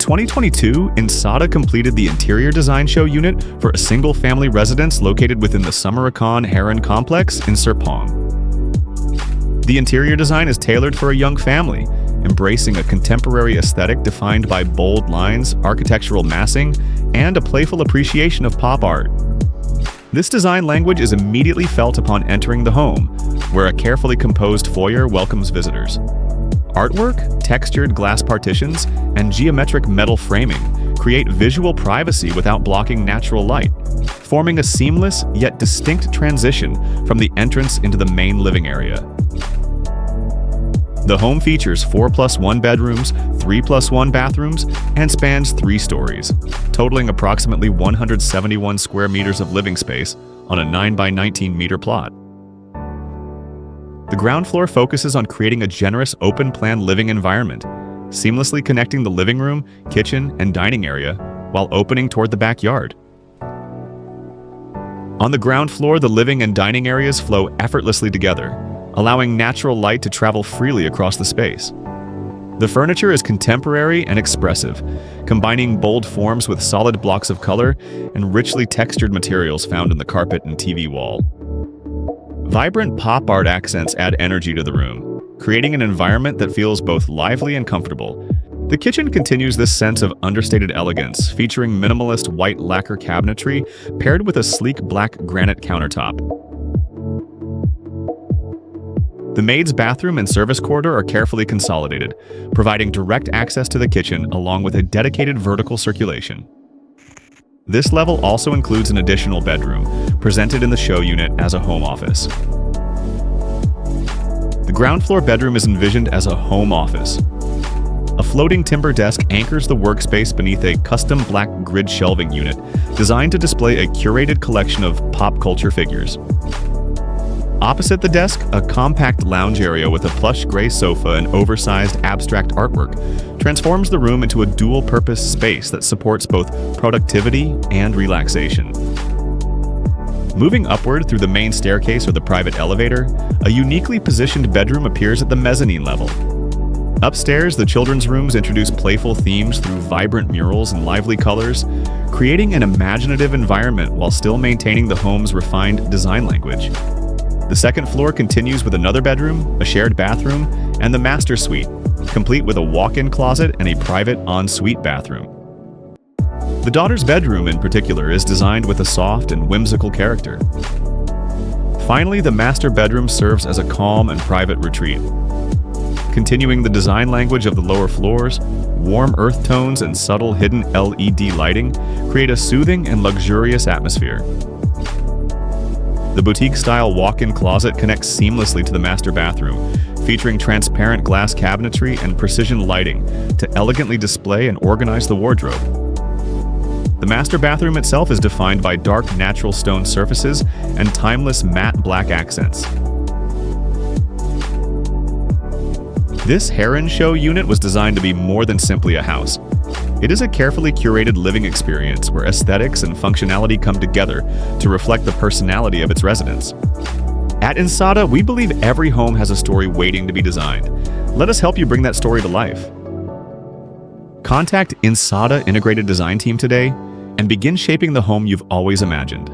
2022, Insada completed the interior design show unit for a single-family residence located within the Summarecon Heron complex in Serpong. The interior design is tailored for a young family, embracing a contemporary aesthetic defined by bold lines, architectural massing, and a playful appreciation of pop art. This design language is immediately felt upon entering the home, where a carefully composed foyer welcomes visitors. Artwork, textured glass partitions, and geometric metal framing create visual privacy without blocking natural light, forming a seamless yet distinct transition from the entrance into the main living area. The home features 4+1 bedrooms, 3+1 bathrooms, and spans 3 stories, totaling approximately 171 square meters of living space on a 9x19 meter plot. The ground floor focuses on creating a generous open-plan living environment, seamlessly connecting the living room, kitchen, and dining area while opening toward the backyard. On the ground floor, the living and dining areas flow effortlessly together, allowing natural light to travel freely across the space. The furniture is contemporary and expressive, combining bold forms with solid blocks of color and richly textured materials found in the carpet and TV wall. Vibrant pop art accents add energy to the room, creating an environment that feels both lively and comfortable. The kitchen continues this sense of understated elegance, featuring minimalist white lacquer cabinetry paired with a sleek black granite countertop. The maid's bathroom and service corridor are carefully consolidated, providing direct access to the kitchen along with a dedicated vertical circulation. This level also includes an additional bedroom, presented in the show unit as a home office. The ground floor bedroom is envisioned as a home office. A floating timber desk anchors the workspace beneath a custom black grid shelving unit designed to display a curated collection of pop culture figures. Opposite the desk, a compact lounge area with a plush gray sofa and oversized abstract artwork transforms the room into a dual-purpose space that supports both productivity and relaxation. Moving upward through the main staircase or the private elevator, a uniquely positioned bedroom appears at the mezzanine level. Upstairs, the children's rooms introduce playful themes through vibrant murals and lively colors, creating an imaginative environment while still maintaining the home's refined design language. The second floor continues with another bedroom, a shared bathroom, and the master suite, complete with a walk-in closet and a private en-suite bathroom. The daughter's bedroom, in particular, is designed with a soft and whimsical character. Finally, the master bedroom serves as a calm and private retreat. Continuing the design language of the lower floors, warm earth tones and subtle hidden LED lighting create a soothing and luxurious atmosphere. The boutique-style walk-in closet connects seamlessly to the master bathroom, featuring transparent glass cabinetry and precision lighting to elegantly display and organize the wardrobe. The master bathroom itself is defined by dark natural stone surfaces and timeless matte black accents. This Heron Show unit was designed to be more than simply a house. It is a carefully curated living experience where aesthetics and functionality come together to reflect the personality of its residents. At Insada, we believe every home has a story waiting to be designed. Let us help you bring that story to life. Contact Insada Integrated Design Team today and begin shaping the home you've always imagined.